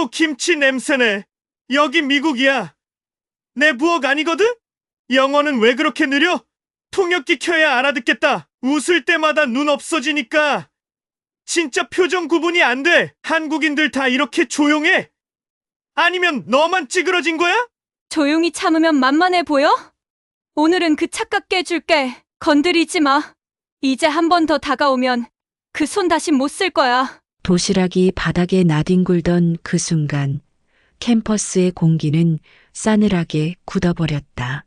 또 김치 냄새네. 여기 미국이야. 내 부엌 아니거든? 영어는 왜 그렇게 느려? 통역기 켜야 알아듣겠다. 웃을 때마다 눈 없어지니까. 진짜 표정 구분이 안 돼. 한국인들 다 이렇게 조용해? 아니면 너만 찌그러진 거야? 조용히 참으면 만만해 보여? 오늘은 그 착각게 해줄게. 건드리지 마. 이제 한 번 더 다가오면 그 손 다시 못 쓸 거야. 도시락이 바닥에 나뒹굴던 그 순간 캠퍼스의 공기는 싸늘하게 굳어버렸다.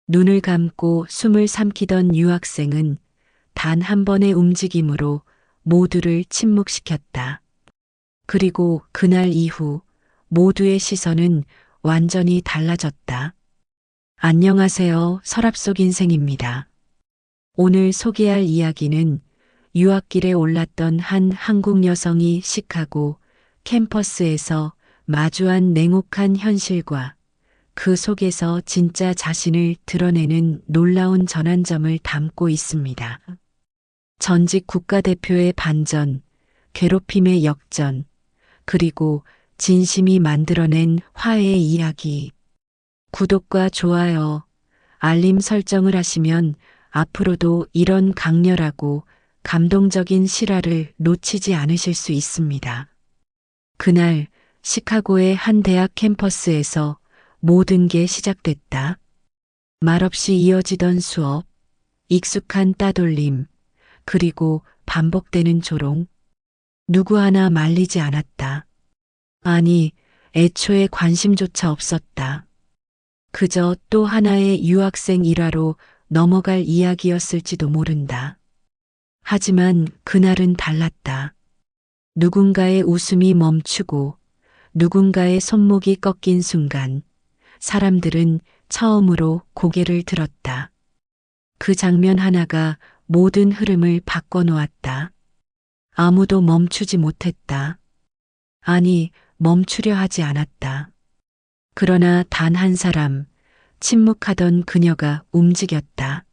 눈을 감고 숨을 삼키던 유학생은 단 한 번의 움직임으로 모두를 침묵시켰다. 그리고 그날 이후 모두의 시선은 완전히 달라졌다. 안녕하세요. 서랍 속 인생입니다. 오늘 소개할 이야기는 유학길에 올랐던 한 한국 여성이 시카고 캠퍼스에서 마주한 냉혹한 현실과 그 속에서 진짜 자신을 드러내는 놀라운 전환점을 담고 있습니다. 전직 국가대표의 반전, 괴롭힘의 역전, 그리고 진심이 만들어낸 화해의 이야기. 구독과 좋아요, 알림 설정을 하시면 앞으로도 이런 강렬하고 감동적인 실화를 놓치지 않으실 수 있습니다. 그날 시카고의 한 대학 캠퍼스에서 모든 게 시작됐다. 말없이 이어지던 수업, 익숙한 따돌림, 그리고 반복되는 조롱. 누구 하나 말리지 않았다. 아니, 애초에 관심조차 없었다. 그저 또 하나의 유학생 일화로 넘어갈 이야기였을지도 모른다. 하지만 그날은 달랐다. 누군가의 웃음이 멈추고 누군가의 손목이 꺾인 순간 사람들은 처음으로 고개를 들었다. 그 장면 하나가 모든 흐름을 바꿔놓았다. 아무도 멈추지 못했다. 아니, 멈추려 하지 않았다. 그러나 단 한 사람, 침묵하던 그녀가 움직였다.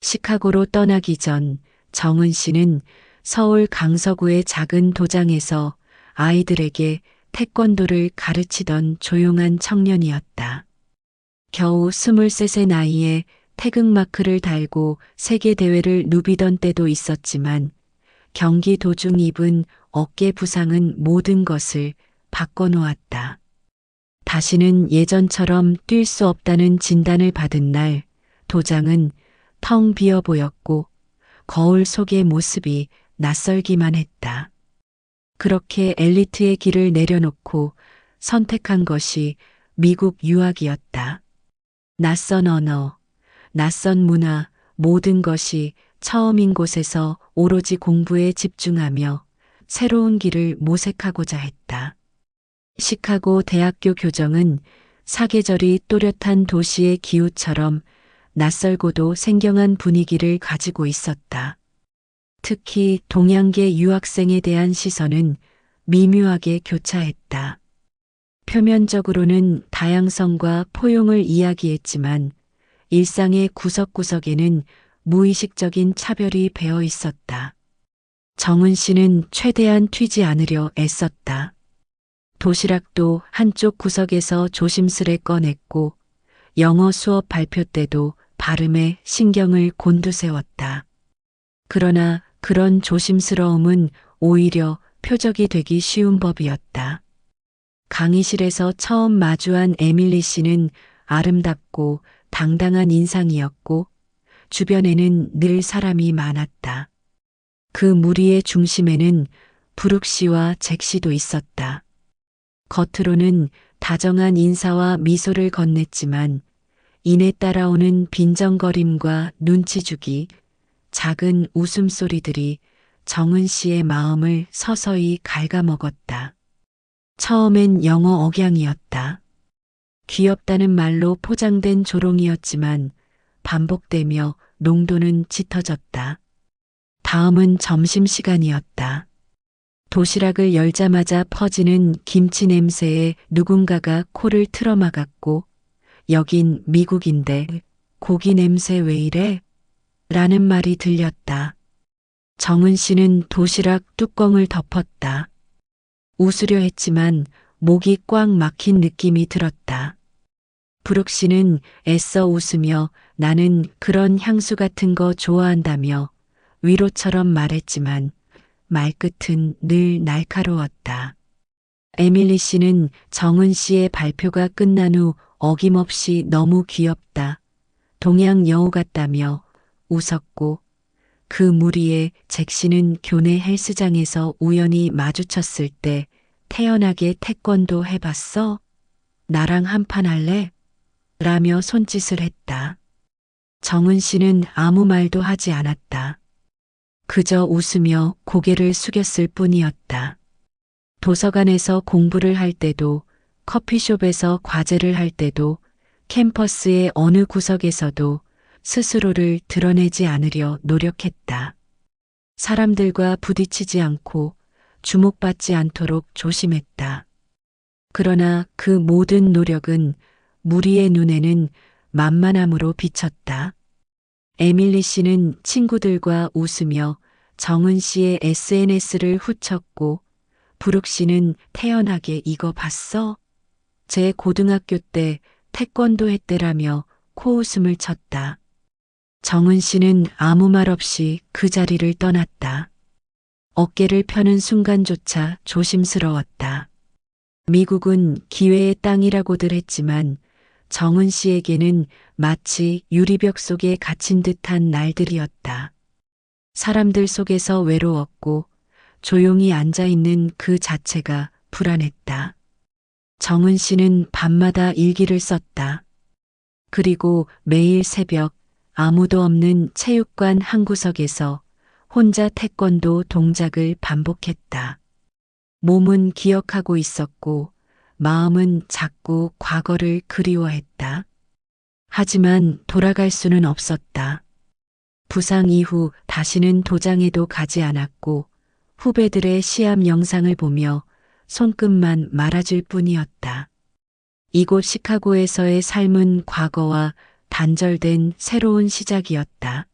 시카고로 떠나기 전 정은 씨는 서울 강서구의 작은 도장에서 아이들에게 태권도를 가르치던 조용한 청년이었다. 겨우 23세 나이에 태극마크를 달고 세계대회를 누비던 때도 있었지만 경기 도중 입은 어깨 부상은 모든 것을 바꿔놓았다. 다시는 예전처럼 뛸 수 없다는 진단을 받은 날 도장은 텅 비어 보였고 거울 속의 모습이 낯설기만 했다. 그렇게 엘리트의 길을 내려놓고 선택한 것이 미국 유학이었다. 낯선 언어, 낯선 문화, 모든 것이 처음인 곳에서 오로지 공부에 집중하며 새로운 길을 모색하고자 했다. 시카고 대학교 교정은 사계절이 또렷한 도시의 기후처럼 낯설고도 생경한 분위기를 가지고 있었다. 특히 동양계 유학생에 대한 시선은 미묘하게 교차했다. 표면적으로는 다양성과 포용을 이야기했지만 일상의 구석구석에는 무의식적인 차별이 배어 있었다. 정은 씨는 최대한 튀지 않으려 애썼다. 도시락도 한쪽 구석에서 조심스레 꺼냈고 영어 수업 발표 때도 발음에 신경을 곤두세웠다. 그러나 그런 조심스러움은 오히려 표적이 되기 쉬운 법이었다. 강의실에서 처음 마주한 에밀리 씨는 아름답고 당당한 인상이었고 주변에는 늘 사람이 많았다. 그 무리의 중심에는 브룩 씨와 잭 씨도 있었다. 겉으로는 다정한 인사와 미소를 건넸지만 이내 따라오는 빈정거림과 눈치주기, 작은 웃음소리들이 정은 씨의 마음을 서서히 갉아먹었다. 처음엔 영어 억양이었다. 귀엽다는 말로 포장된 조롱이었지만 반복되며 농도는 짙어졌다. 다음은 점심시간이었다. 도시락을 열자마자 퍼지는 김치 냄새에 누군가가 코를 틀어막았고 여긴 미국인데 고기 냄새 왜 이래? 라는 말이 들렸다. 정은 씨는 도시락 뚜껑을 덮었다. 웃으려 했지만 목이 꽉 막힌 느낌이 들었다. 브룩 씨는 애써 웃으며 나는 그런 향수 같은 거 좋아한다며 위로처럼 말했지만 말끝은 늘 날카로웠다. 에밀리 씨는 정은 씨의 발표가 끝난 후 어김없이 너무 귀엽다. 동양 여우 같다며 웃었고 그 무리에 잭 씨는 교내 헬스장에서 우연히 마주쳤을 때 태연하게 태권도 해봤어? 나랑 한판 할래? 라며 손짓을 했다. 정은 씨는 아무 말도 하지 않았다. 그저 웃으며 고개를 숙였을 뿐이었다. 도서관에서 공부를 할 때도, 커피숍에서 과제를 할 때도, 캠퍼스의 어느 구석에서도 스스로를 드러내지 않으려 노력했다. 사람들과 부딪히지 않고 주목받지 않도록 조심했다. 그러나 그 모든 노력은 무리의 눈에는 만만함으로 비쳤다. 에밀리 씨는 친구들과 웃으며 정은 씨의 SNS를 훔쳤고 브룩 씨는 태연하게 이거 봤어? 제 고등학교 때 태권도 했대라며 코웃음을 쳤다. 정은 씨는 아무 말 없이 그 자리를 떠났다. 어깨를 펴는 순간조차 조심스러웠다. 미국은 기회의 땅이라고들 했지만 정은 씨에게는 마치 유리벽 속에 갇힌 듯한 날들이었다. 사람들 속에서 외로웠고 조용히 앉아있는 그 자체가 불안했다. 정은 씨는 밤마다 일기를 썼다. 그리고 매일 새벽 아무도 없는 체육관 한 구석에서 혼자 태권도 동작을 반복했다. 몸은 기억하고 있었고 마음은 자꾸 과거를 그리워했다. 하지만 돌아갈 수는 없었다. 부상 이후 다시는 도장에도 가지 않았고 후배들의 시합 영상을 보며 손끝만 말아줄 뿐이었다. 이곳 시카고에서의 삶은 과거와 단절된 새로운 시작이었다.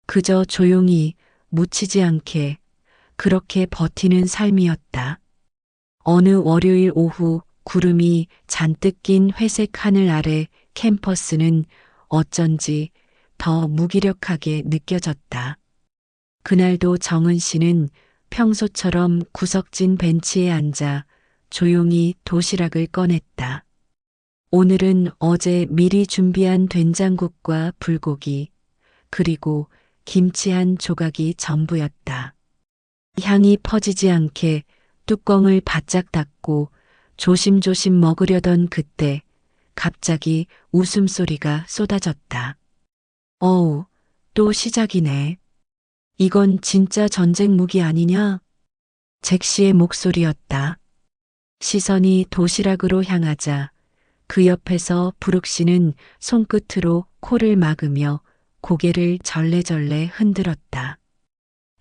그저 조용히 묻히지 않게 그렇게 버티는 삶이었다. 어느 월요일 오후 구름이 잔뜩 낀 회색 하늘 아래 캠퍼스는 어쩐지 더 무기력하게 느껴졌다. 그날도 정은 씨는 평소처럼 구석진 벤치에 앉아 조용히 도시락을 꺼냈다. 오늘은 어제 미리 준비한 된장국과 불고기, 그리고 김치 한 조각이 전부였다. 향이 퍼지지 않게 뚜껑을 바짝 닫고 조심조심 먹으려던 그때 갑자기 웃음소리가 쏟아졌다. 어우, 또 시작이네. 이건 진짜 전쟁 무기 아니냐? 잭 씨의 목소리였다. 시선이 도시락으로 향하자 그 옆에서 브룩 씨는 손끝으로 코를 막으며 고개를 절레절레 흔들었다.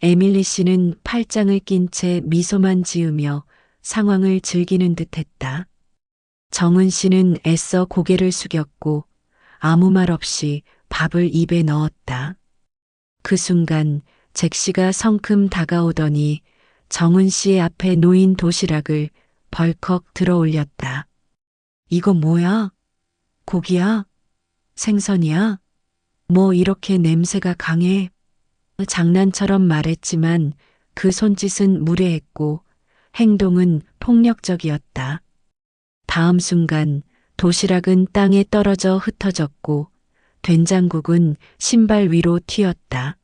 에밀리 씨는 팔짱을 낀 채 미소만 지으며 상황을 즐기는 듯했다. 정은 씨는 애써 고개를 숙였고 아무 말 없이 밥을 입에 넣었다. 그 순간 잭 씨가 성큼 다가오더니 정은 씨의 앞에 놓인 도시락을 벌컥 들어 올렸다. 이거 뭐야? 고기야? 생선이야? 뭐 이렇게 냄새가 강해? 장난처럼 말했지만 그 손짓은 무례했고 행동은 폭력적이었다. 다음 순간 도시락은 땅에 떨어져 흩어졌고 된장국은 신발 위로 튀었다.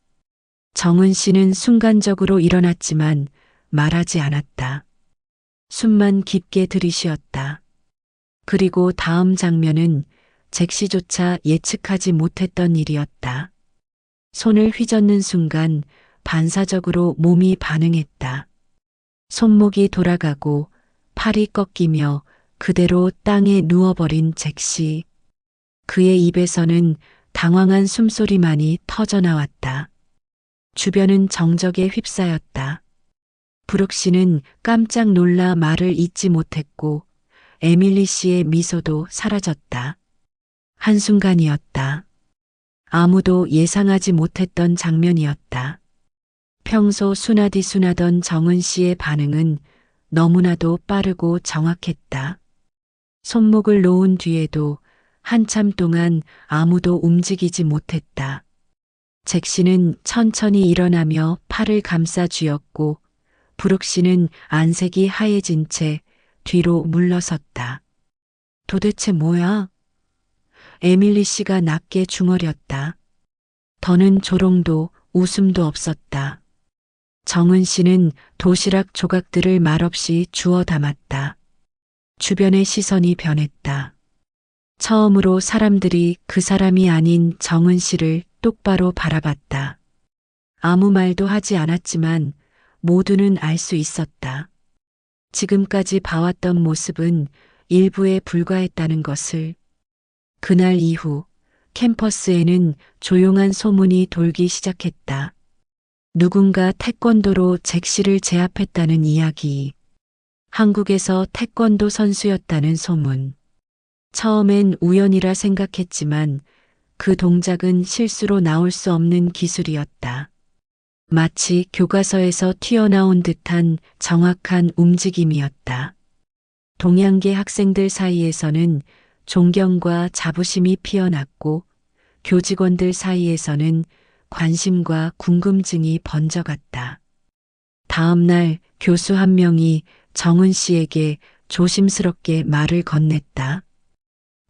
정은 씨는 순간적으로 일어났지만 말하지 않았다. 숨만 깊게 들이쉬었다. 그리고 다음 장면은 잭 씨조차 예측하지 못했던 일이었다. 손을 휘젓는 순간 반사적으로 몸이 반응했다. 손목이 돌아가고 팔이 꺾이며 그대로 땅에 누워버린 잭 씨. 그의 입에서는 당황한 숨소리만이 터져나왔다. 주변은 정적에 휩싸였다. 브룩 씨는 깜짝 놀라 말을 잇지 못했고 에밀리 씨의 미소도 사라졌다. 한순간이었다. 아무도 예상하지 못했던 장면이었다. 평소 순하디순하던 정은 씨의 반응은 너무나도 빠르고 정확했다. 손목을 놓은 뒤에도 한참 동안 아무도 움직이지 못했다. 잭 씨는 천천히 일어나며 팔을 감싸 쥐었고 브룩 씨는 안색이 하얘진 채 뒤로 물러섰다. 도대체 뭐야? 에밀리 씨가 낮게 중얼였다. 더는 조롱도 웃음도 없었다. 정은 씨는 도시락 조각들을 말없이 주워 담았다. 주변의 시선이 변했다. 처음으로 사람들이 그 사람이 아닌 정은 씨를 똑바로 바라봤다. 아무 말도 하지 않았지만 모두는 알 수 있었다. 지금까지 봐왔던 모습은 일부에 불과했다는 것을. 그날 이후 캠퍼스에는 조용한 소문이 돌기 시작했다. 누군가 태권도로 잭 씨를 제압했다는 이야기. 한국에서 태권도 선수였다는 소문. 처음엔 우연이라 생각했지만 그 동작은 실수로 나올 수 없는 기술이었다. 마치 교과서에서 튀어나온 듯한 정확한 움직임이었다. 동양계 학생들 사이에서는 존경과 자부심이 피어났고 교직원들 사이에서는 관심과 궁금증이 번져갔다. 다음 날 교수 한 명이 정은 씨에게 조심스럽게 말을 건넸다.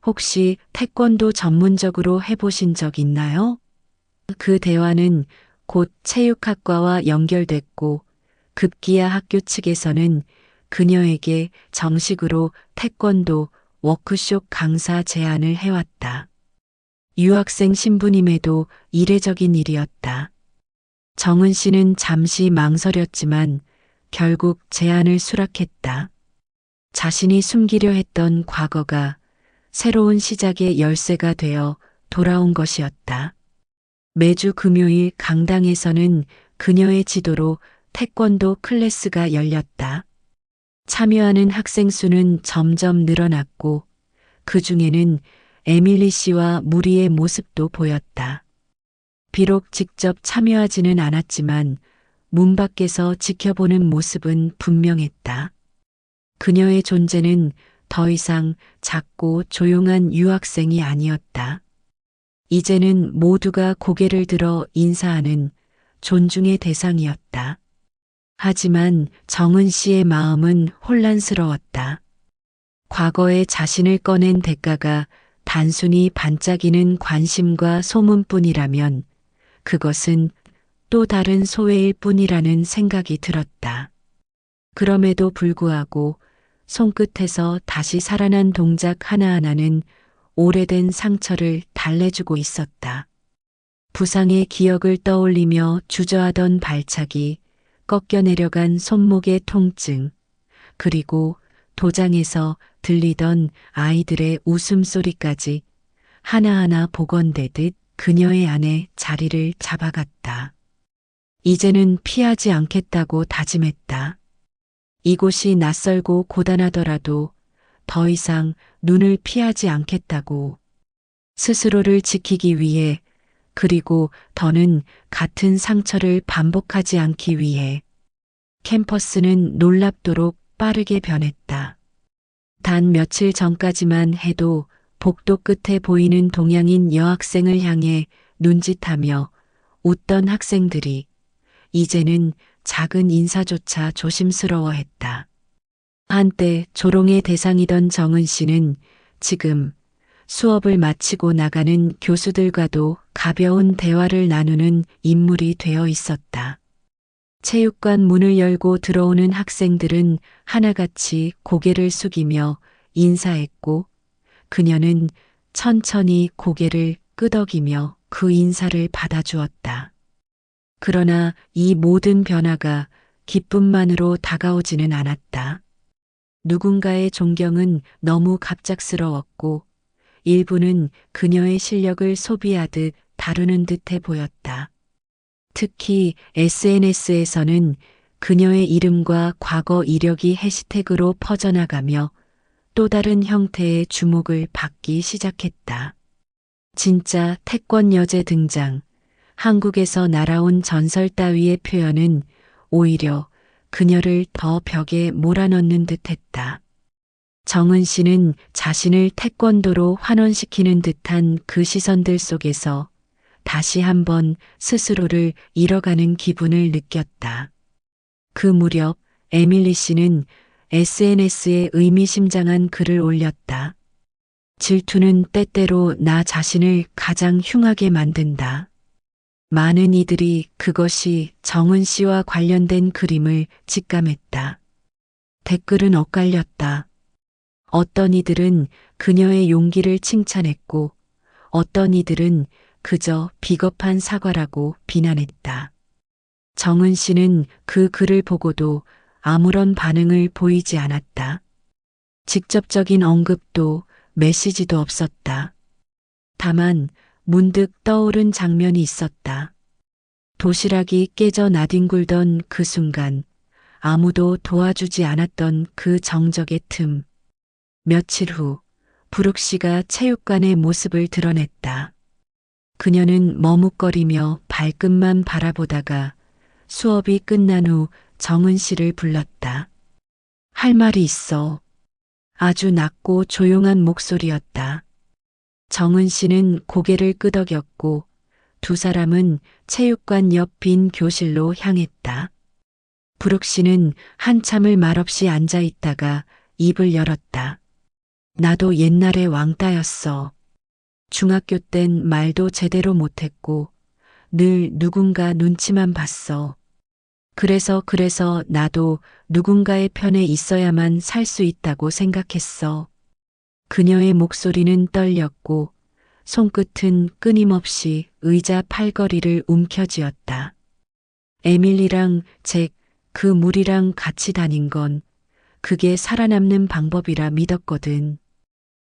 혹시 태권도 전문적으로 해보신 적 있나요? 그 대화는 곧 체육학과와 연결됐고 급기야 학교 측에서는 그녀에게 정식으로 태권도 워크숍 강사 제안을 해왔다. 유학생 신분임에도 이례적인 일이었다. 정은 씨는 잠시 망설였지만 결국 제안을 수락했다. 자신이 숨기려 했던 과거가 새로운 시작의 열쇠가 되어 돌아온 것이었다. 매주 금요일 강당에서는 그녀의 지도로 태권도 클래스가 열렸다. 참여하는 학생 수는 점점 늘어났고 그 중에는 에밀리 씨와 무리의 모습도 보였다. 비록 직접 참여하지는 않았지만 문 밖에서 지켜보는 모습은 분명했다. 그녀의 존재는 더 이상 작고 조용한 유학생이 아니었다. 이제는 모두가 고개를 들어 인사하는 존중의 대상이었다. 하지만 정은 씨의 마음은 혼란스러웠다. 과거에 자신을 꺼낸 대가가 단순히 반짝이는 관심과 소문뿐이라면 그것은 또 다른 소외일 뿐이라는 생각이 들었다. 그럼에도 불구하고 손끝에서 다시 살아난 동작 하나하나는 오래된 상처를 달래주고 있었다. 부상의 기억을 떠올리며 주저하던 발차기, 꺾여 내려간 손목의 통증, 그리고 도장에서 들리던 아이들의 웃음소리까지 하나하나 복원되듯 그녀의 안에 자리를 잡아갔다. 이제는 피하지 않겠다고 다짐했다. 이곳이 낯설고 고단하더라도 더 이상 눈을 피하지 않겠다고. 스스로를 지키기 위해, 그리고 더는 같은 상처를 반복하지 않기 위해. 캠퍼스는 놀랍도록 빠르게 변했다. 단 며칠 전까지만 해도 복도 끝에 보이는 동양인 여학생을 향해 눈짓하며 웃던 학생들이 이제는 작은 인사조차 조심스러워했다. 한때 조롱의 대상이던 정은 씨는 지금 수업을 마치고 나가는 교수들과도 가벼운 대화를 나누는 인물이 되어 있었다. 체육관 문을 열고 들어오는 학생들은 하나같이 고개를 숙이며 인사했고 그녀는 천천히 고개를 끄덕이며 그 인사를 받아주었다. 그러나 이 모든 변화가 기쁨만으로 다가오지는 않았다. 누군가의 존경은 너무 갑작스러웠고 일부는 그녀의 실력을 소비하듯 다루는 듯해 보였다. 특히 SNS에서는 그녀의 이름과 과거 이력이 해시태그로 퍼져나가며 또 다른 형태의 주목을 받기 시작했다. 진짜 태권 여제 등장, 한국에서 날아온 전설 따위의 표현은 오히려 그녀를 더 벽에 몰아넣는 듯했다. 정은 씨는 자신을 태권도로 환원시키는 듯한 그 시선들 속에서 다시 한번 스스로를 잃어가는 기분을 느꼈다. 그 무렵 에밀리 씨는 SNS에 의미심장한 글을 올렸다. 질투는 때때로 나 자신을 가장 흉하게 만든다. 많은 이들이 그것이 정은 씨와 관련된 그림을 직감했다. 댓글은 엇갈렸다. 어떤 이들은 그녀의 용기를 칭찬했고 어떤 이들은 그저 비겁한 사과라고 비난했다. 정은 씨는 그 글을 보고도 아무런 반응을 보이지 않았다. 직접적인 언급도 메시지도 없었다. 다만 문득 떠오른 장면이 있었다. 도시락이 깨져 나뒹굴던 그 순간, 아무도 도와주지 않았던 그 정적의 틈. 며칠 후 브룩 씨가 체육관의 모습을 드러냈다. 그녀는 머뭇거리며 발끝만 바라보다가 수업이 끝난 후 정은 씨를 불렀다. 할 말이 있어. 아주 낮고 조용한 목소리였다. 정은 씨는 고개를 끄덕였고 두 사람은 체육관 옆 빈 교실로 향했다. 브룩 씨는 한참을 말없이 앉아 있다가 입을 열었다. 나도 옛날에 왕따였어. 중학교 땐 말도 제대로 못했고 늘 누군가 눈치만 봤어. 그래서 나도 누군가의 편에 있어야만 살 수 있다고 생각했어. 그녀의 목소리는 떨렸고 손끝은 끊임없이 의자 팔걸이를 움켜쥐었다. 에밀리랑 잭, 그 무리랑 같이 다닌 건 그게 살아남는 방법이라 믿었거든.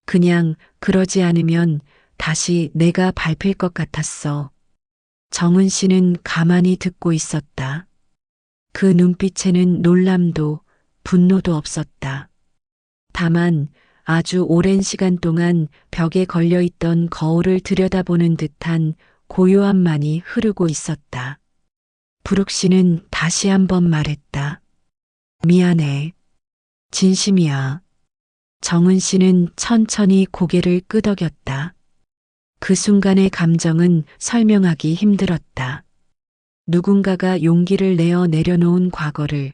그냥 그러지 않으면 다시 내가 밟힐 것 같았어. 정은 씨는 가만히 듣고 있었다. 그 눈빛에는 놀람도 분노도 없었다. 다만 아주 오랜 시간 동안 벽에 걸려있던 거울을 들여다보는 듯한 고요함만이 흐르고 있었다. 브룩 씨는 다시 한번 말했다. 미안해. 진심이야. 정은 씨는 천천히 고개를 끄덕였다. 그 순간의 감정은 설명하기 힘들었다. 누군가가 용기를 내어 내려놓은 과거를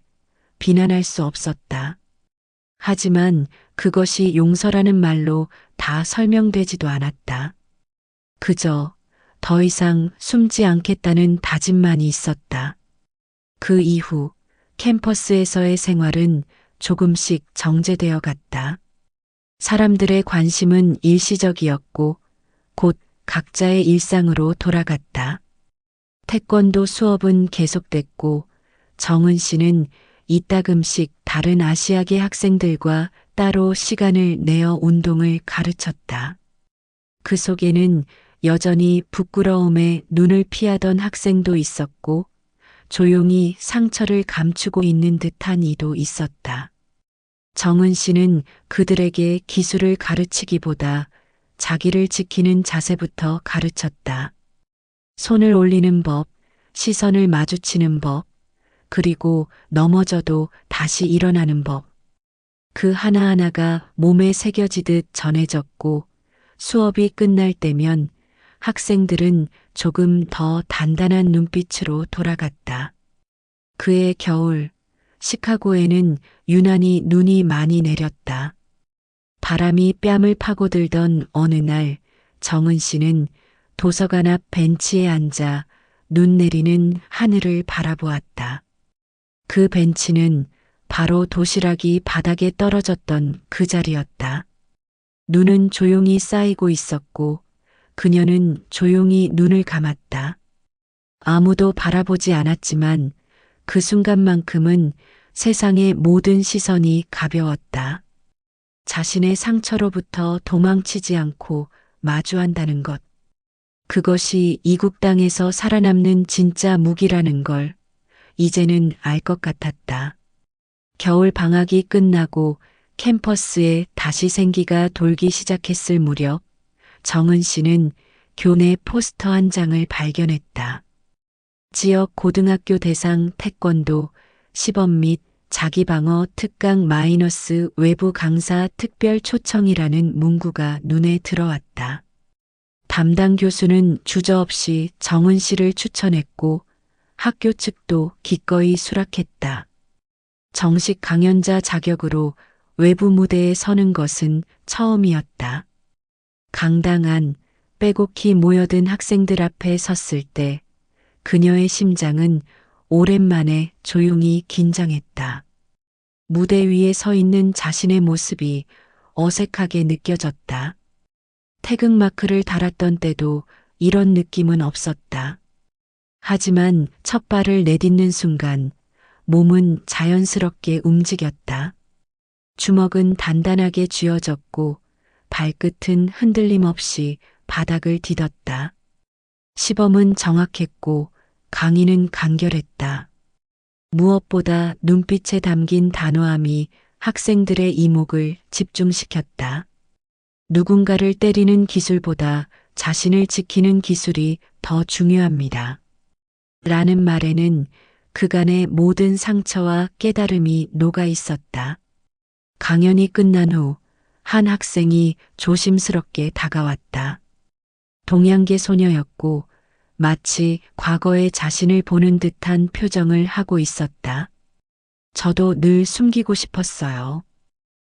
비난할 수 없었다. 하지만 그것이 용서라는 말로 다 설명되지도 않았다. 그저 더 이상 숨지 않겠다는 다짐만이 있었다. 그 이후 캠퍼스에서의 생활은 조금씩 정제되어 갔다. 사람들의 관심은 일시적이었고 곧 각자의 일상으로 돌아갔다. 태권도 수업은 계속됐고 정은 씨는 이따금씩 다른 아시아계 학생들과 따로 시간을 내어 운동을 가르쳤다. 그 속에는 여전히 부끄러움에 눈을 피하던 학생도 있었고 조용히 상처를 감추고 있는 듯한 이도 있었다. 정은 씨는 그들에게 기술을 가르치기보다 자기를 지키는 자세부터 가르쳤다. 손을 올리는 법, 시선을 마주치는 법, 그리고 넘어져도 다시 일어나는 법. 그 하나하나가 몸에 새겨지듯 전해졌고 수업이 끝날 때면 학생들은 조금 더 단단한 눈빛으로 돌아갔다. 그해 겨울, 시카고에는 유난히 눈이 많이 내렸다. 바람이 뺨을 파고들던 어느 날 정은 씨는 도서관 앞 벤치에 앉아 눈 내리는 하늘을 바라보았다. 그 벤치는 바로 도시락이 바닥에 떨어졌던 그 자리였다. 눈은 조용히 쌓이고 있었고 그녀는 조용히 눈을 감았다. 아무도 바라보지 않았지만 그 순간만큼은 세상의 모든 시선이 가벼웠다. 자신의 상처로부터 도망치지 않고 마주한다는 것. 그것이 이국 땅에서 살아남는 진짜 무기라는 걸 이제는 알 것 같았다. 겨울 방학이 끝나고 캠퍼스에 다시 생기가 돌기 시작했을 무렵 정은 씨는 교내 포스터 한 장을 발견했다. 지역 고등학교 대상 태권도 시범 및 자기방어 특강 마이너스 외부 강사 특별 초청이라는 문구가 눈에 들어왔다. 담당 교수는 주저없이 정은 씨를 추천했고 학교 측도 기꺼이 수락했다. 정식 강연자 자격으로 외부 무대에 서는 것은 처음이었다. 강당 안 빼곡히 모여든 학생들 앞에 섰을 때 그녀의 심장은 오랜만에 조용히 긴장했다. 무대 위에 서 있는 자신의 모습이 어색하게 느껴졌다. 태극마크를 달았던 때도 이런 느낌은 없었다. 하지만 첫 발을 내딛는 순간 몸은 자연스럽게 움직였다. 주먹은 단단하게 쥐어졌고 발끝은 흔들림 없이 바닥을 디뎠다. 시범은 정확했고 강의는 간결했다. 무엇보다 눈빛에 담긴 단호함이 학생들의 이목을 집중시켰다. 누군가를 때리는 기술보다 자신을 지키는 기술이 더 중요합니다. 라는 말에는 그간의 모든 상처와 깨달음이 녹아 있었다. 강연이 끝난 후 한 학생이 조심스럽게 다가왔다. 동양계 소녀였고 마치 과거의 자신을 보는 듯한 표정을 하고 있었다. 저도 늘 숨기고 싶었어요.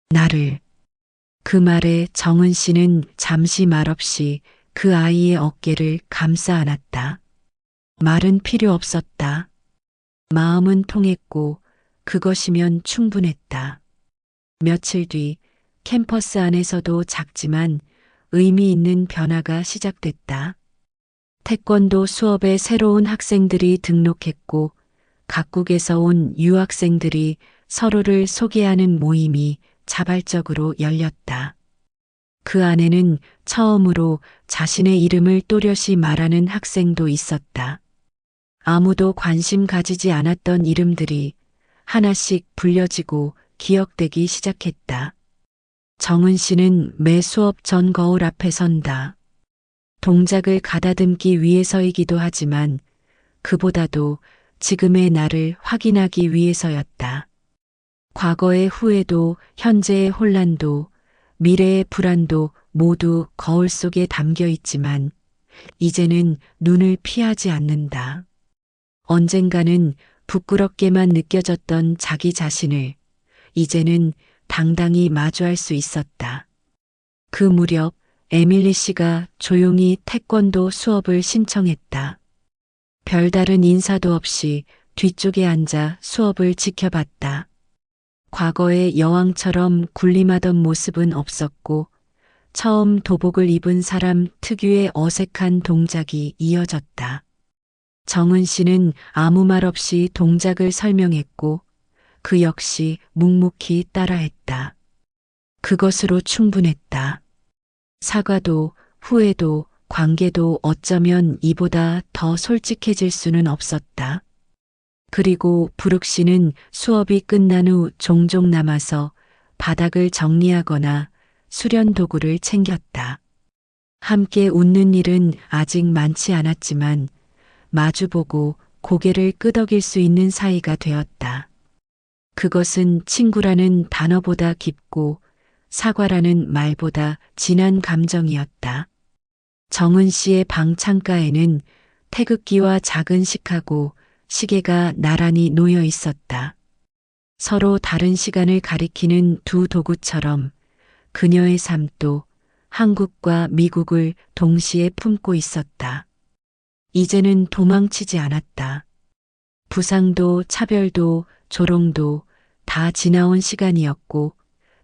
나를. 그 말에 정은 씨는 잠시 말없이 그 아이의 어깨를 감싸 안았다. 말은 필요 없었다. 마음은 통했고 그것이면 충분했다. 며칠 뒤 캠퍼스 안에서도 작지만 의미 있는 변화가 시작됐다. 태권도 수업에 새로운 학생들이 등록했고 각국에서 온 유학생들이 서로를 소개하는 모임이 자발적으로 열렸다. 그 안에는 처음으로 자신의 이름을 또렷이 말하는 학생도 있었다. 아무도 관심 가지지 않았던 이름들이 하나씩 불려지고 기억되기 시작했다. 정은 씨는 매 수업 전 거울 앞에 선다. 동작을 가다듬기 위해서이기도 하지만 그보다도 지금의 나를 확인하기 위해서였다. 과거의 후회도 현재의 혼란도 미래의 불안도 모두 거울 속에 담겨 있지만 이제는 눈을 피하지 않는다. 언젠가는 부끄럽게만 느껴졌던 자기 자신을 이제는 당당히 마주할 수 있었다. 그 무렵 에밀리 씨가 조용히 태권도 수업을 신청했다. 별다른 인사도 없이 뒤쪽에 앉아 수업을 지켜봤다. 과거의 여왕처럼 군림하던 모습은 없었고 처음 도복을 입은 사람 특유의 어색한 동작이 이어졌다. 정은 씨는 아무 말 없이 동작을 설명했고 그 역시 묵묵히 따라했다. 그것으로 충분했다. 사과도 후회도 관계도 어쩌면 이보다 더 솔직해질 수는 없었다. 그리고 부룩 씨는 수업이 끝난 후 종종 남아서 바닥을 정리하거나 수련 도구를 챙겼다. 함께 웃는 일은 아직 많지 않았지만 마주보고 고개를 끄덕일 수 있는 사이가 되었다. 그것은 친구라는 단어보다 깊고 사과라는 말보다 진한 감정이었다. 정은 씨의 방 창가에는 태극기와 작은 식하고 시계가 나란히 놓여 있었다. 서로 다른 시간을 가리키는 두 도구처럼 그녀의 삶도 한국과 미국을 동시에 품고 있었다. 이제는 도망치지 않았다. 부상도 차별도 조롱도 다 지나온 시간이었고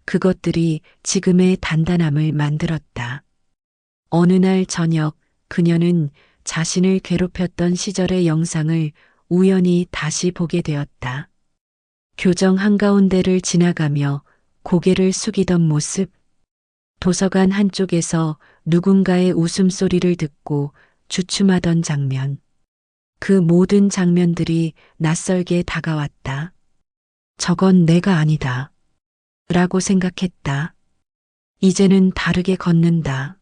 그것들이 지금의 단단함을 만들었다. 어느 날 저녁 그녀는 자신을 괴롭혔던 시절의 영상을 우연히 다시 보게 되었다. 교정 한가운데를 지나가며 고개를 숙이던 모습, 도서관 한쪽에서 누군가의 웃음소리를 듣고 주춤하던 장면, 그 모든 장면들이 낯설게 다가왔다. 저건 내가 아니다. 라고 생각했다. 이제는 다르게 걷는다.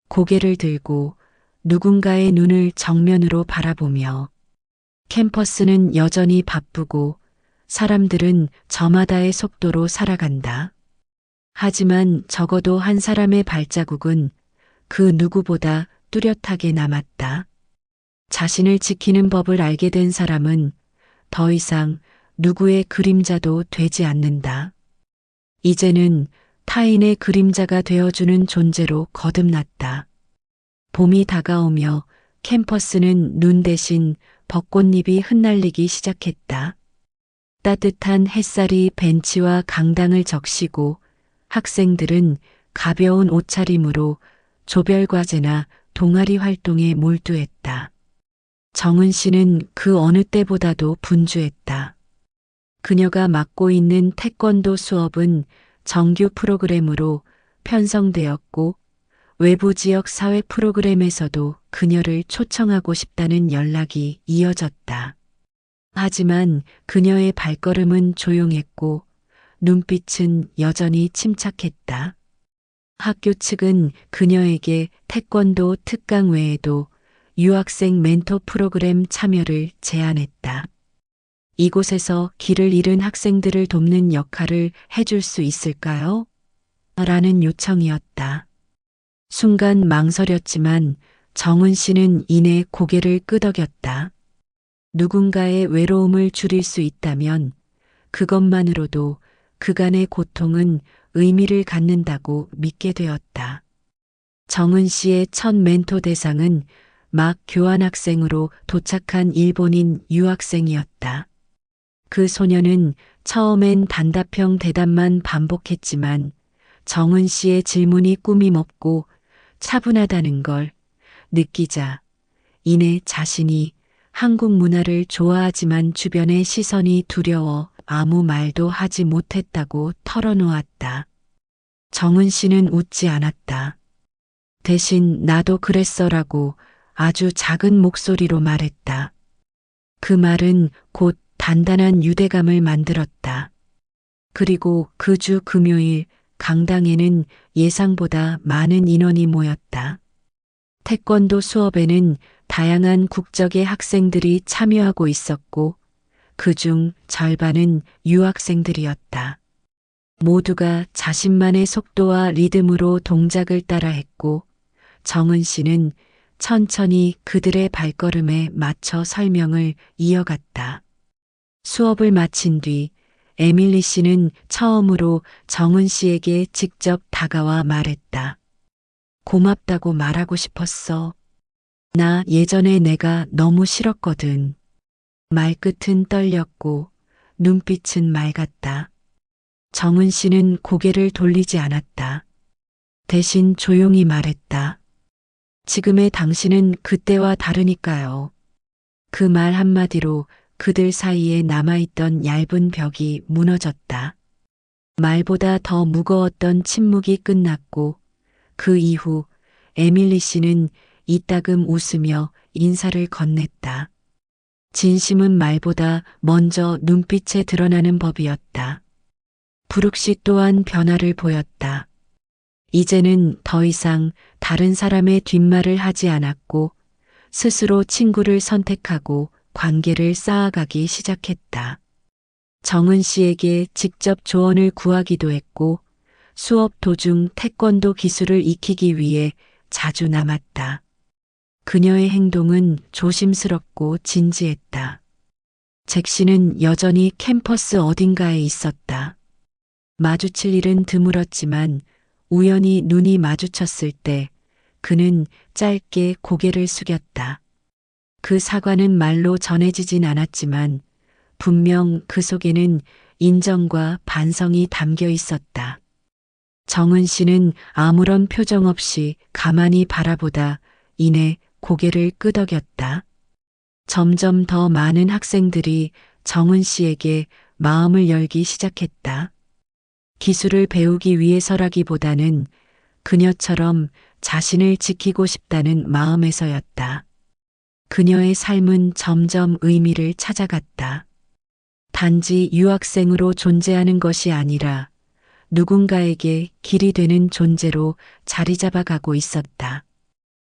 고개를 들고 누군가의 눈을 정면으로 바라보며 캠퍼스는 여전히 바쁘고 사람들은 저마다의 속도로 살아간다. 하지만 적어도 한 사람의 발자국은 그 누구보다 뚜렷하게 남았다. 자신을 지키는 법을 알게 된 사람은 더 이상 누구의 그림자도 되지 않는다. 이제는 타인의 그림자가 되어주는 존재로 거듭났다. 봄이 다가오며 캠퍼스는 눈 대신 벚꽃잎이 흩날리기 시작했다. 따뜻한 햇살이 벤치와 강당을 적시고 학생들은 가벼운 옷차림으로 조별과제나 동아리 활동에 몰두했다. 정은 씨는 그 어느 때보다도 분주했다. 그녀가 맡고 있는 태권도 수업은 정규 프로그램으로 편성되었고 외부 지역 사회 프로그램에서도 그녀를 초청하고 싶다는 연락이 이어졌다. 하지만 그녀의 발걸음은 조용했고 눈빛은 여전히 침착했다. 학교 측은 그녀에게 태권도 특강 외에도 유학생 멘토 프로그램 참여를 제안했다. 이곳에서 길을 잃은 학생들을 돕는 역할을 해줄 수 있을까요? 라는 요청이었다. 순간 망설였지만 정은 씨는 이내 고개를 끄덕였다. 누군가의 외로움을 줄일 수 있다면 그것만으로도 그간의 고통은 의미를 갖는다고 믿게 되었다. 정은 씨의 첫 멘토 대상은 막 교환학생으로 도착한 일본인 유학생이었다. 그 소녀는 처음엔 단답형 대답만 반복했지만 정은 씨의 질문이 꾸밈없고 차분하다는 걸 느끼자 이내 자신이 한국 문화를 좋아하지만 주변의 시선이 두려워 아무 말도 하지 못했다고 털어놓았다. 정은 씨는 웃지 않았다. 대신 나도 그랬어라고 아주 작은 목소리로 말했다. 그 말은 곧 단단한 유대감을 만들었다. 그리고 그 주 금요일 강당에는 예상보다 많은 인원이 모였다. 태권도 수업에는 다양한 국적의 학생들이 참여하고 있었고 그중 절반은 유학생들이었다. 모두가 자신만의 속도와 리듬으로 동작을 따라 했고 정은 씨는 천천히 그들의 발걸음에 맞춰 설명을 이어갔다. 수업을 마친 뒤 에밀리 씨는 처음으로 정은 씨에게 직접 다가와 말했다. 고맙다고 말하고 싶었어. 나 예전에 내가 너무 싫었거든. 말끝은 떨렸고 눈빛은 맑았다. 정은 씨는 고개를 돌리지 않았다. 대신 조용히 말했다. 지금의 당신은 그때와 다르니까요. 그 말 한마디로 그들 사이에 남아있던 얇은 벽이 무너졌다. 말보다 더 무거웠던 침묵이 끝났고 그 이후 에밀리 씨는 이따금 웃으며 인사를 건넸다. 진심은 말보다 먼저 눈빛에 드러나는 법이었다. 부룩 씨 또한 변화를 보였다. 이제는 더 이상 다른 사람의 뒷말을 하지 않았고 스스로 친구를 선택하고 관계를 쌓아가기 시작했다. 정은 씨에게 직접 조언을 구하기도 했고 수업 도중 태권도 기술을 익히기 위해 자주 남았다. 그녀의 행동은 조심스럽고 진지했다. 잭시는 여전히 캠퍼스 어딘가에 있었다. 마주칠 일은 드물었지만 우연히 눈이 마주쳤을 때 그는 짧게 고개를 숙였다. 그 사과는 말로 전해지진 않았지만 분명 그 속에는 인정과 반성이 담겨 있었다. 정은 씨는 아무런 표정 없이 가만히 바라보다 이내 고개를 끄덕였다. 점점 더 많은 학생들이 정은 씨에게 마음을 열기 시작했다. 기술을 배우기 위해서라기보다는 그녀처럼 자신을 지키고 싶다는 마음에서였다. 그녀의 삶은 점점 의미를 찾아갔다. 단지 유학생으로 존재하는 것이 아니라 누군가에게 길이 되는 존재로 자리 잡아가고 있었다.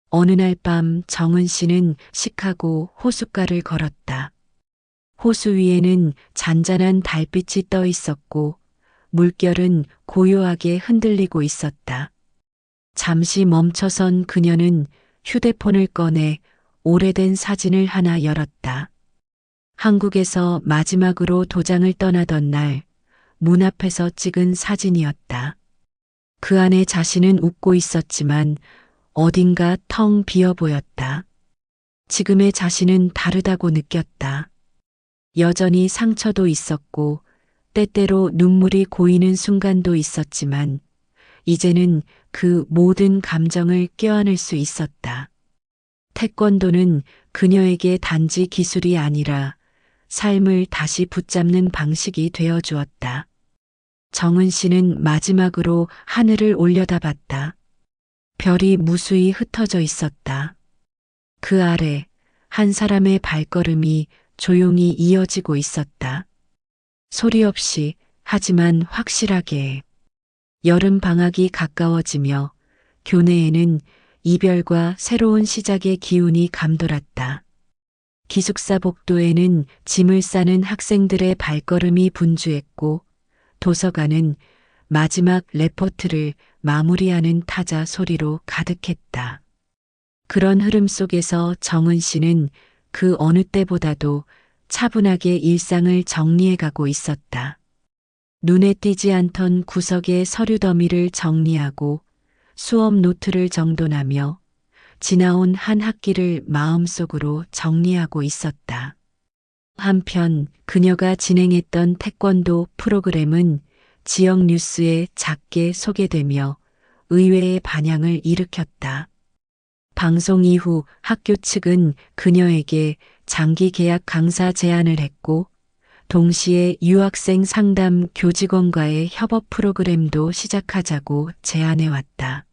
어느 날 밤 정은 씨는 시카고 호숫가를 걸었다. 호수 위에는 잔잔한 달빛이 떠 있었고 물결은 고요하게 흔들리고 있었다. 잠시 멈춰선 그녀는 휴대폰을 꺼내 오래된 사진을 하나 열었다. 한국에서 마지막으로 도장을 떠나던 날 문 앞에서 찍은 사진이었다. 그 안에 자신은 웃고 있었지만 어딘가 텅 비어 보였다. 지금의 자신은 다르다고 느꼈다. 여전히 상처도 있었고 때때로 눈물이 고이는 순간도 있었지만 이제는 그 모든 감정을 껴안을 수 있었다. 태권도는 그녀에게 단지 기술이 아니라 삶을 다시 붙잡는 방식이 되어 주었다. 정은 씨는 마지막으로 하늘을 올려다봤다. 별이 무수히 흩어져 있었다. 그 아래 한 사람의 발걸음이 조용히 이어지고 있었다. 소리 없이 하지만 확실하게. 여름 방학이 가까워지며 교내에는 이별과 새로운 시작의 기운이 감돌았다. 기숙사 복도에는 짐을 싸는 학생들의 발걸음이 분주했고 도서관은 마지막 레포트를 마무리하는 타자 소리로 가득했다. 그런 흐름 속에서 정은 씨는 그 어느 때보다도 차분하게 일상을 정리해가고 있었다. 눈에 띄지 않던 구석의 서류 더미를 정리하고 수업 노트를 정돈하며 지나온 한 학기를 마음속으로 정리하고 있었다. 한편 그녀가 진행했던 태권도 프로그램은 지역 뉴스에 작게 소개되며 의외의 반향을 일으켰다. 방송 이후 학교 측은 그녀에게 장기 계약 강사 제안을 했고 동시에 유학생 상담 교직원과의 협업 프로그램도 시작하자고 제안해 왔다.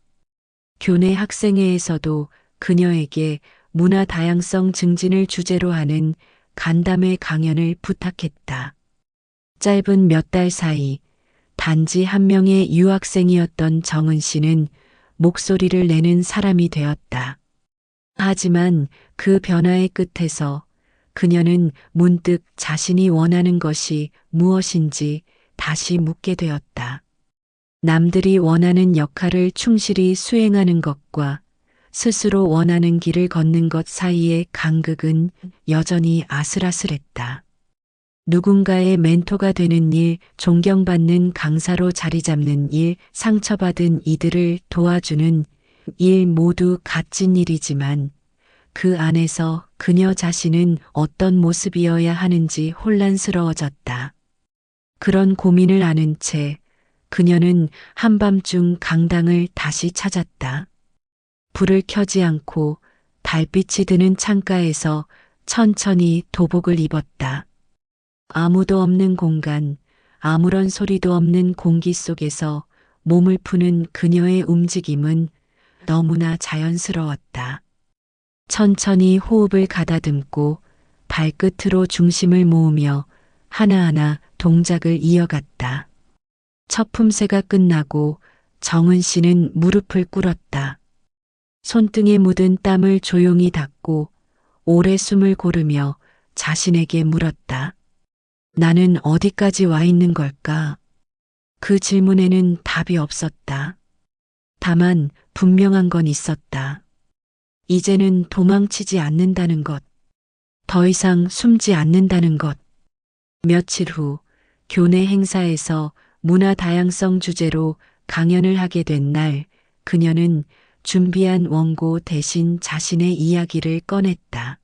교내 학생회에서도 그녀에게 문화 다양성 증진을 주제로 하는 간담회 강연을 부탁했다. 짧은 몇 달 사이 단지 한 명의 유학생이었던 정은 씨는 목소리를 내는 사람이 되었다. 하지만 그 변화의 끝에서 그녀는 문득 자신이 원하는 것이 무엇인지 다시 묻게 되었다. 남들이 원하는 역할을 충실히 수행하는 것과 스스로 원하는 길을 걷는 것 사이의 간극은 여전히 아슬아슬했다. 누군가의 멘토가 되는 일, 존경받는 강사로 자리 잡는 일, 상처받은 이들을 도와주는 일 모두 값진 일이지만 그 안에서 그녀 자신은 어떤 모습이어야 하는지 혼란스러워졌다. 그런 고민을 아는 채 그녀는 한밤중 강당을 다시 찾았다. 불을 켜지 않고 달빛이 드는 창가에서 천천히 도복을 입었다. 아무도 없는 공간, 아무런 소리도 없는 공기 속에서 몸을 푸는 그녀의 움직임은 너무나 자연스러웠다. 천천히 호흡을 가다듬고 발끝으로 중심을 모으며 하나하나 동작을 이어갔다. 첫 품새가 끝나고 정은 씨는 무릎을 꿇었다. 손등에 묻은 땀을 조용히 닦고 오래 숨을 고르며 자신에게 물었다. 나는 어디까지 와 있는 걸까? 그 질문에는 답이 없었다. 다만 분명한 건 있었다. 이제는 도망치지 않는다는 것. 더 이상 숨지 않는다는 것. 며칠 후 교내 행사에서 문화 다양성 주제로 강연을 하게 된 날 그녀는 준비한 원고 대신 자신의 이야기를 꺼냈다.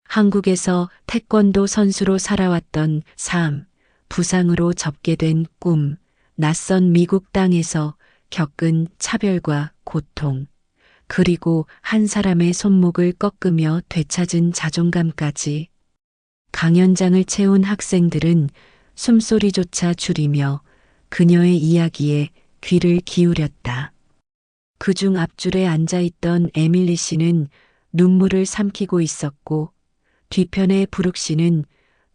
한국에서 태권도 선수로 살아왔던 삶, 부상으로 접게 된 꿈, 낯선 미국 땅에서 겪은 차별과 고통, 그리고 한 사람의 손목을 꺾으며 되찾은 자존감까지. 강연장을 채운 학생들은 숨소리조차 줄이며 그녀의 이야기에 귀를 기울였다. 그중 앞줄에 앉아있던 에밀리 씨는 눈물을 삼키고 있었고 뒤편의 부룩 씨는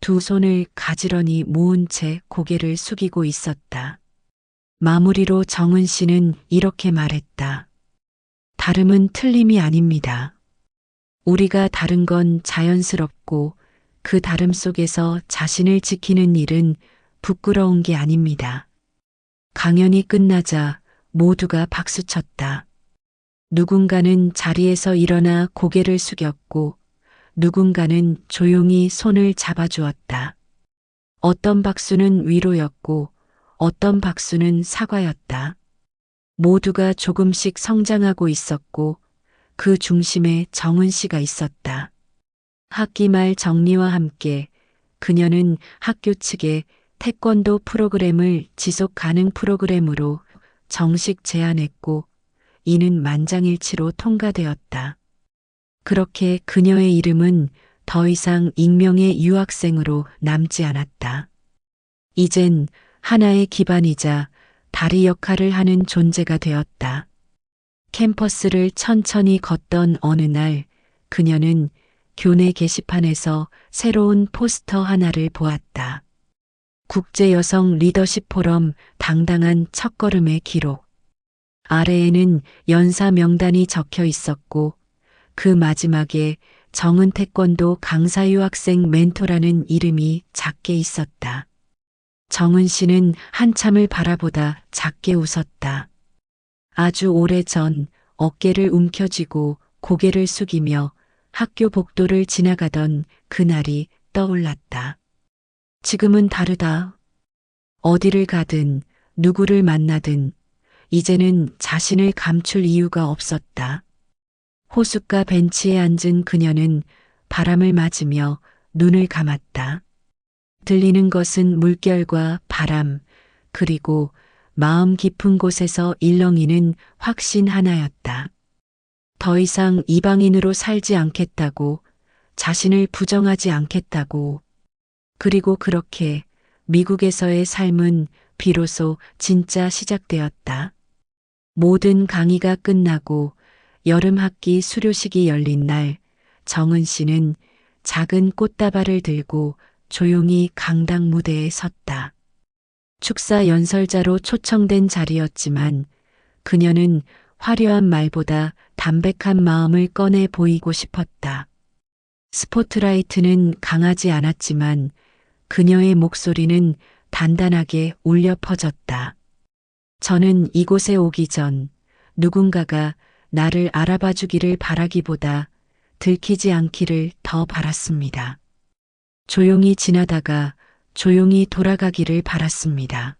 두 손을 가지런히 모은 채 고개를 숙이고 있었다. 마무리로 정은 씨는 이렇게 말했다. 다름은 틀림이 아닙니다. 우리가 다른 건 자연스럽고 그 다름 속에서 자신을 지키는 일은 부끄러운 게 아닙니다. 강연이 끝나자 모두가 박수쳤다. 누군가는 자리에서 일어나 고개를 숙였고 누군가는 조용히 손을 잡아주었다. 어떤 박수는 위로였고 어떤 박수는 사과였다. 모두가 조금씩 성장하고 있었고 그 중심에 정은 씨가 있었다. 학기 말 정리와 함께 그녀는 학교 측에 태권도 프로그램을 지속 가능 프로그램으로 정식 제안했고 이는 만장일치로 통과되었다. 그렇게 그녀의 이름은 더 이상 익명의 유학생으로 남지 않았다. 이젠 하나의 기반이자 다리 역할을 하는 존재가 되었다. 캠퍼스를 천천히 걷던 어느 날 그녀는 교내 게시판에서 새로운 포스터 하나를 보았다. 국제여성 리더십 포럼 당당한 첫걸음의 기록. 아래에는 연사 명단이 적혀 있었고 그 마지막에 정은 태권도 강사 유학생 멘토라는 이름이 작게 있었다. 정은 씨는 한참을 바라보다 작게 웃었다. 아주 오래전 어깨를 움켜쥐고 고개를 숙이며 학교 복도를 지나가던 그날이 떠올랐다. 지금은 다르다. 어디를 가든 누구를 만나든 이제는 자신을 감출 이유가 없었다. 호숫가 벤치에 앉은 그녀는 바람을 맞으며 눈을 감았다. 들리는 것은 물결과 바람, 그리고 마음 깊은 곳에서 일렁이는 확신 하나였다. 더 이상 이방인으로 살지 않겠다고, 자신을 부정하지 않겠다고. 그리고 그렇게 미국에서의 삶은 비로소 진짜 시작되었다. 모든 강의가 끝나고 여름 학기 수료식이 열린 날, 정은 씨는 작은 꽃다발을 들고 조용히 강당 무대에 섰다. 축사 연설자로 초청된 자리였지만 그녀는 화려한 말보다 담백한 마음을 꺼내 보이고 싶었다. 스포트라이트는 강하지 않았지만 그녀의 목소리는 단단하게 울려 퍼졌다. 저는 이곳에 오기 전 누군가가 나를 알아봐 주기를 바라기보다 들키지 않기를 더 바랐습니다. 조용히 지나다가 조용히 돌아가기를 바랐습니다.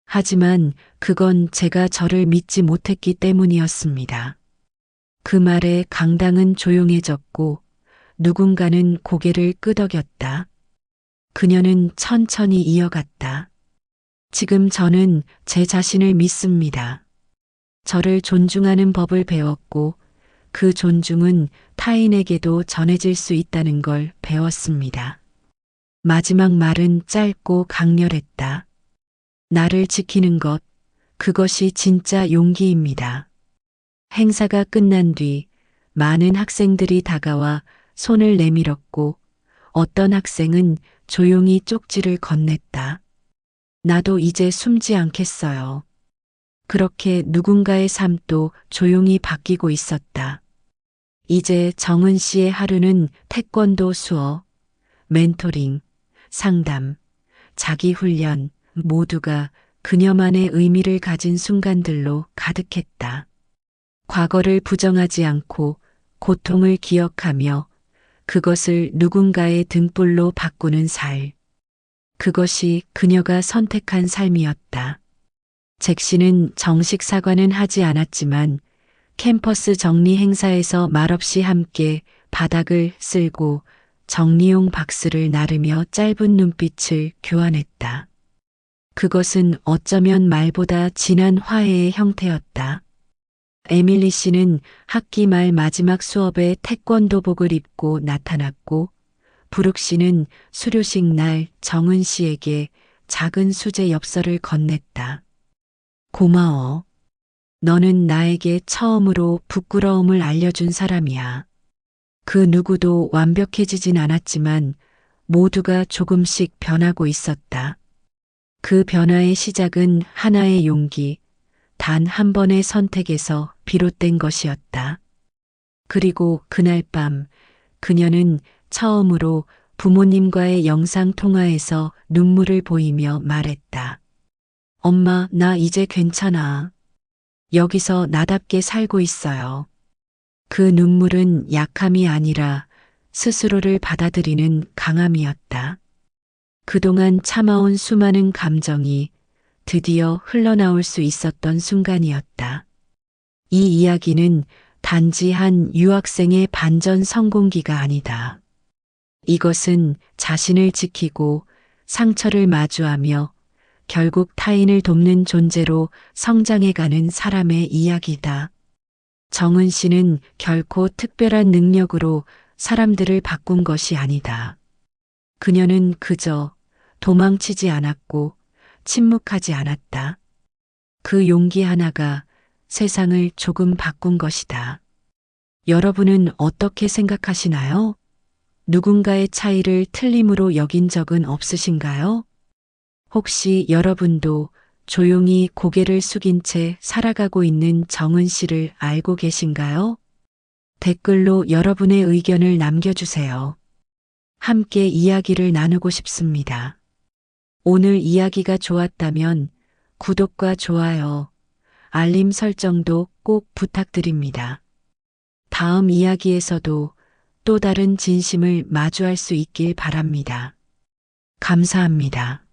하지만 그건 제가 저를 믿지 못했기 때문이었습니다. 그 말에 강당은 조용해졌고 누군가는 고개를 끄덕였다. 그녀는 천천히 이어갔다. 지금 저는 제 자신을 믿습니다. 저를 존중하는 법을 배웠고 그 존중은 타인에게도 전해질 수 있다는 걸 배웠습니다. 마지막 말은 짧고 강렬했다. 나를 지키는 것, 그것이 진짜 용기입니다. 행사가 끝난 뒤 많은 학생들이 다가와 손을 내밀었고 어떤 학생은 조용히 쪽지를 건넸다. 나도 이제 숨지 않겠어요. 그렇게 누군가의 삶도 조용히 바뀌고 있었다. 이제 정은 씨의 하루는 태권도 수업, 멘토링, 상담, 자기 훈련 모두가 그녀만의 의미를 가진 순간들로 가득했다. 과거를 부정하지 않고 고통을 기억하며 그것을 누군가의 등불로 바꾸는 살. 그것이 그녀가 선택한 삶이었다. 잭 씨는 정식 사과는 하지 않았지만 캠퍼스 정리 행사에서 말없이 함께 바닥을 쓸고 정리용 박스를 나르며 짧은 눈빛을 교환했다. 그것은 어쩌면 말보다 진한 화해의 형태였다. 에밀리 씨는 학기 말 마지막 수업에 태권도복을 입고 나타났고 브룩 씨는 수료식 날 정은 씨에게 작은 수제 엽서를 건넸다. 고마워. 너는 나에게 처음으로 부끄러움을 알려준 사람이야. 그 누구도 완벽해지진 않았지만 모두가 조금씩 변하고 있었다. 그 변화의 시작은 하나의 용기, 단 한 번의 선택에서 비롯된 것이었다. 그리고 그날 밤 그녀는 처음으로 부모님과의 영상 통화에서 눈물을 보이며 말했다. 엄마, 나 이제 괜찮아. 여기서 나답게 살고 있어요. 그 눈물은 약함이 아니라 스스로를 받아들이는 강함이었다. 그동안 참아온 수많은 감정이 드디어 흘러나올 수 있었던 순간이었다. 이 이야기는 단지 한 유학생의 반전 성공기가 아니다. 이것은 자신을 지키고 상처를 마주하며 결국 타인을 돕는 존재로 성장해가는 사람의 이야기다. 정은 씨는 결코 특별한 능력으로 사람들을 바꾼 것이 아니다. 그녀는 그저 도망치지 않았고 침묵하지 않았다. 그 용기 하나가 세상을 조금 바꾼 것이다. 여러분은 어떻게 생각하시나요? 누군가의 차이를 틀림으로 여긴 적은 없으신가요? 혹시 여러분도 조용히 고개를 숙인 채 살아가고 있는 정은 씨를 알고 계신가요? 댓글로 여러분의 의견을 남겨주세요. 함께 이야기를 나누고 싶습니다. 오늘 이야기가 좋았다면 구독과 좋아요, 알림 설정도 꼭 부탁드립니다. 다음 이야기에서도 또 다른 진심을 마주할 수 있길 바랍니다. 감사합니다.